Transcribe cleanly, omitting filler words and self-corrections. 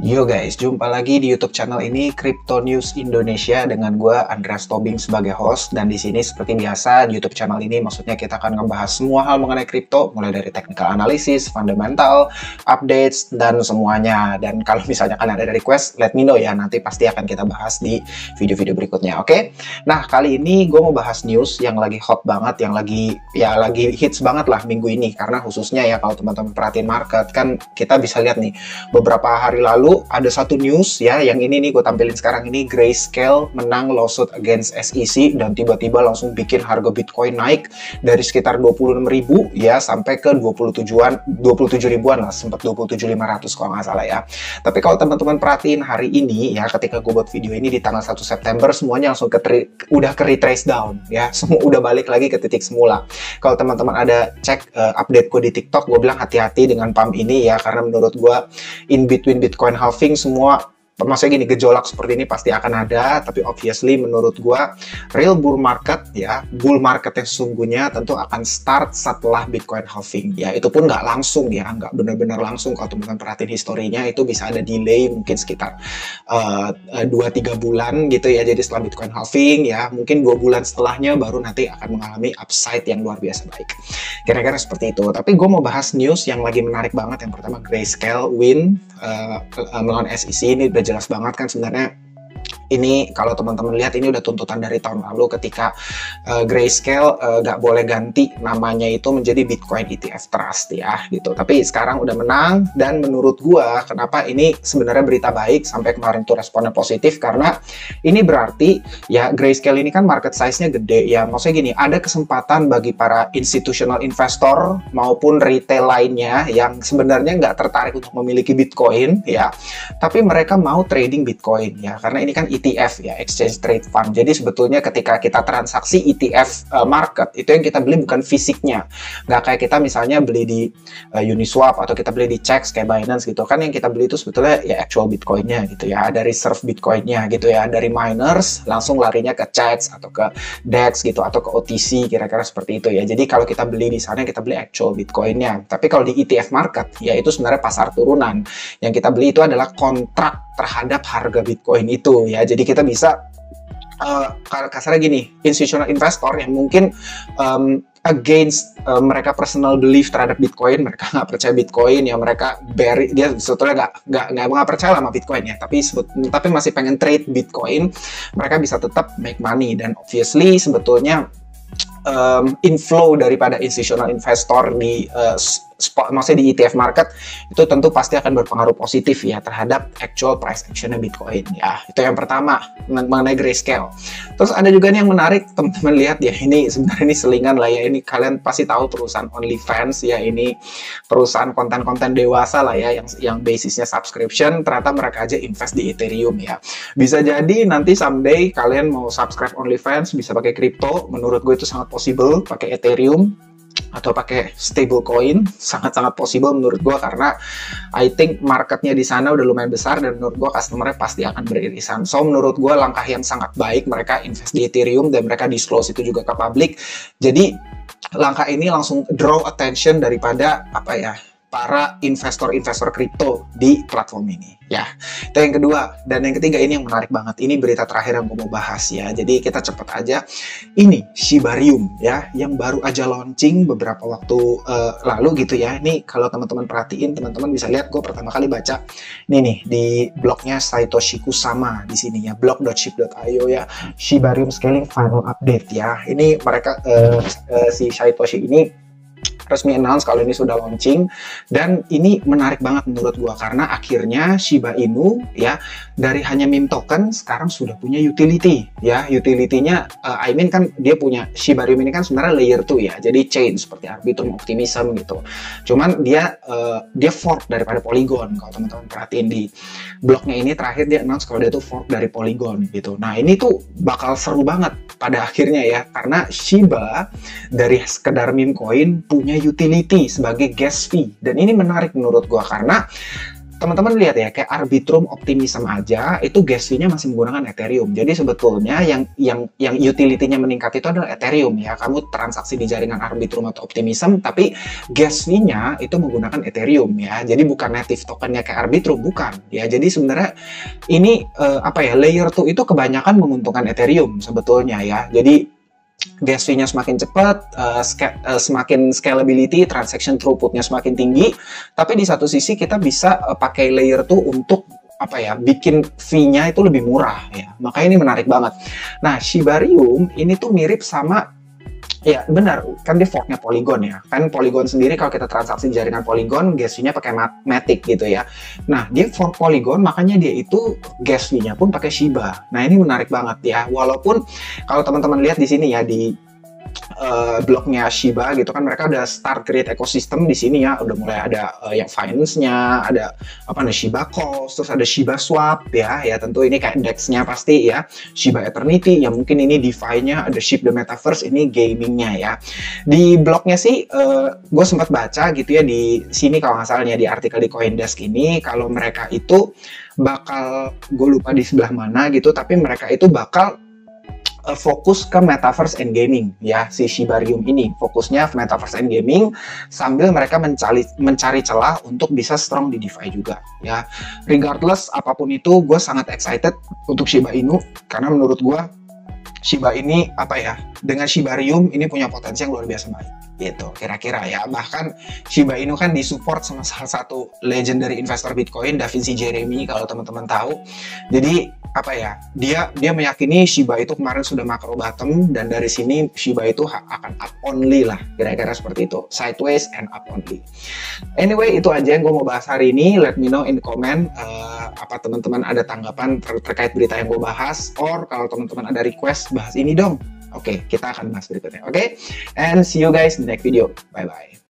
Yo guys, jumpa lagi di YouTube channel ini Crypto News Indonesia dengan gue Andreas Tobing sebagai host. Dan di sini seperti biasa di YouTube channel ini maksudnya kita akan ngebahas semua hal mengenai kripto, mulai dari technical analysis, fundamental, updates dan semuanya. Dan kalau misalnya kalian ada request, let me know ya, nanti pasti akan kita bahas di video-video berikutnya. Oke? Nah, kali ini gue mau bahas news yang lagi hot banget, yang lagi hits banget lah minggu ini, karena khususnya ya kalau teman-teman perhatiin market kan kita bisa lihat nih beberapa hari lalu ada satu news ya, yang ini nih gue tampilin sekarang ini. Grayscale menang lawsuit against SEC dan tiba-tiba langsung bikin harga Bitcoin naik dari sekitar 26.000 ya sampai ke 27 ribuan lah, sempat 27.500 kalau nggak salah ya. Tapi kalau teman-teman perhatiin hari ini ya, ketika gue buat video ini di tanggal 1 September semuanya langsung udah ke retrace down ya, semua udah balik lagi ke titik semula. Kalau teman-teman ada cek update gue di TikTok, gue bilang hati-hati dengan pump ini ya, karena menurut gue in between Bitcoin halving semua, maksudnya gini, gejolak seperti ini pasti akan ada. Tapi obviously menurut gua real bull market ya, bull market yang sesungguhnya tentu akan start setelah Bitcoin halving ya. Itu pun nggak langsung ya, nggak benar-benar langsung. Kalau teman-teman perhatiin historinya itu bisa ada delay mungkin sekitar 2-3 bulan gitu ya. Jadi setelah Bitcoin halving ya, mungkin 2 bulan setelahnya baru nanti akan mengalami upside yang luar biasa baik. Kira-kira seperti itu. Tapi gue mau bahas news yang lagi menarik banget. Yang pertama, Grayscale win melawan SEC. Ini udah jelas banget kan sebenarnya. Ini kalau teman-teman lihat ini udah tuntutan dari tahun lalu ketika Grayscale nggak boleh ganti namanya itu menjadi Bitcoin ETF Trust ya gitu. Tapi sekarang udah menang, dan menurut gua kenapa ini sebenarnya berita baik sampai kemarin tuh responnya positif, karena ini berarti ya Grayscale ini kan market size-nya gede ya. Maksudnya gini, ada kesempatan bagi para institutional investor maupun retail lainnya yang sebenarnya nggak tertarik untuk memiliki Bitcoin ya, tapi mereka mau trading Bitcoin ya, karena ini kan ETF ya, Exchange Trade Fund. Jadi sebetulnya ketika kita transaksi ETF market, itu yang kita beli bukan fisiknya. Nggak kayak kita misalnya beli di Uniswap atau kita beli di CEX kayak Binance gitu. Kan yang kita beli itu sebetulnya ya actual Bitcoin-nya gitu ya. Ada reserve Bitcoin-nya gitu ya. Dari miners langsung larinya ke CEX atau ke DEX gitu, atau ke OTC, kira-kira seperti itu ya. Jadi kalau kita beli di sana, kita beli actual Bitcoin-nya. Tapi kalau di ETF market, ya itu sebenarnya pasar turunan. Yang kita beli itu adalah kontrak terhadap harga Bitcoin itu ya. Jadi kita bisa kasarnya gini, institutional investor yang mungkin against mereka personal belief terhadap Bitcoin, mereka nggak percaya Bitcoin ya, mereka dia sebetulnya nggak percaya sama Bitcoin ya, tapi masih pengen trade Bitcoin, mereka bisa tetap make money. Dan obviously sebetulnya inflow daripada institutional investor di maksudnya di ETF market itu tentu pasti akan berpengaruh positif ya terhadap actual price actionnya Bitcoin ya. Itu yang pertama mengenai Grayscale. Terus ada juga nih yang menarik, teman-teman lihat ya, ini sebenarnya ini selingan lah ya. Ini kalian pasti tahu perusahaan OnlyFans ya, ini perusahaan konten-konten dewasa lah ya, yang basisnya subscription. Ternyata mereka aja invest di Ethereum ya. Bisa jadi nanti someday kalian mau subscribe OnlyFans bisa pakai kripto. Menurut gue itu sangat possible pakai Ethereum atau pakai stablecoin, sangat-sangat possible menurut gue, karena I think marketnya di sana udah lumayan besar dan menurut gue customernya pasti akan beririsan. So menurut gue langkah yang sangat baik mereka invest di Ethereum dan mereka disclose itu juga ke publik. Jadi langkah ini langsung draw attention daripada para investor-investor kripto di platform ini ya. Itu yang kedua. Dan yang ketiga ini yang menarik banget, ini berita terakhir yang gue mau bahas ya, jadi kita cepet aja. Ini Shibarium ya, yang baru aja launching beberapa waktu lalu gitu ya. Ini kalau teman-teman perhatiin, teman-teman bisa lihat gue pertama kali baca ini nih di blognya Satoshi Kusama di sini ya, blog.shib.io ya, Shibarium Scaling Final Update ya. Ini mereka si Satoshi ini resmi announce kalau ini sudah launching, dan ini menarik banget menurut gua karena akhirnya Shiba Inu ya dari hanya meme token sekarang sudah punya utility ya. Utility-nya I mean kan dia punya Shibarium ini kan sebenarnya layer 2 ya, jadi chain seperti Arbitrum, Optimism gitu. Cuman dia fork daripada Polygon. Kalau teman-teman perhatiin di blognya ini terakhir dia announce kalau dia tuh fork dari Polygon gitu. Nah ini tuh bakal seru banget pada akhirnya ya, karena Shiba dari sekedar meme coin punya utility sebagai gas fee. Dan ini menarik menurut gua karena teman-teman lihat ya, kayak Arbitrum Optimism aja itu gas fee-nya masih menggunakan Ethereum. Jadi sebetulnya yang utility-nya meningkat itu adalah Ethereum ya. Kamu transaksi di jaringan Arbitrum atau Optimism, tapi gas fee-nya itu menggunakan Ethereum ya. Jadi bukan native tokennya kayak Arbitrum, bukan ya. Jadi sebenarnya ini layer 2 itu kebanyakan menguntungkan Ethereum sebetulnya ya. Jadi gas fee-nya semakin cepat, semakin scalability, transaction throughput-nya semakin tinggi, tapi di satu sisi kita bisa pakai layer 2 untuk bikin fee-nya itu lebih murah ya. Makanya ini menarik banget. Nah, Shibarium ini tuh mirip sama, ya benar, kan dia forknya Polygon ya. Kan Polygon sendiri kalau kita transaksi di jaringan Polygon, gas fee-nya pakai Matic gitu ya. Nah, dia fork Polygon, makanya dia itu gas fee-nya pun pakai Shiba. Nah, ini menarik banget ya. Walaupun kalau teman-teman lihat di sini ya, di blognya Shiba gitu kan, mereka udah start create ekosistem di sini ya, udah mulai ada yang finance-nya, ada Shiba Cost, terus ada Shiba Swap ya tentu ini kayak DEX-nya pasti ya, Shiba Eternity, ya mungkin ini DeFi-nya, ada Ship the Metaverse, ini gaming-nya ya. Di blognya sih, gue sempat baca gitu ya, di sini kalau nggak salahnya di artikel di CoinDesk ini, kalau mereka itu bakal, gue lupa di sebelah mana gitu, tapi mereka itu bakal fokus ke Metaverse and Gaming ya, si Shibarium ini fokusnya Metaverse and Gaming, sambil mereka mencari celah untuk bisa strong di DeFi juga ya. Regardless apapun itu, gue sangat excited untuk Shiba Inu, karena menurut gue Shiba ini dengan Shibarium ini punya potensi yang luar biasa baik gitu kira-kira ya. Bahkan Shiba Inu kan disupport sama salah satu legendary investor Bitcoin, Davinci Jeremy, kalau teman-teman tahu. Jadi dia meyakini Shiba itu kemarin sudah macro bottom, dan dari sini Shiba itu akan up only lah, kira-kira seperti itu, sideways and up only. Anyway, itu aja yang gue mau bahas hari ini. Let me know in the comment apa teman-teman ada tanggapan terkait berita yang gue bahas, or kalau teman-teman ada request bahas ini dong. Oke, kita akan bahas berikutnya. Oke, and see you guys in the next video. Bye bye.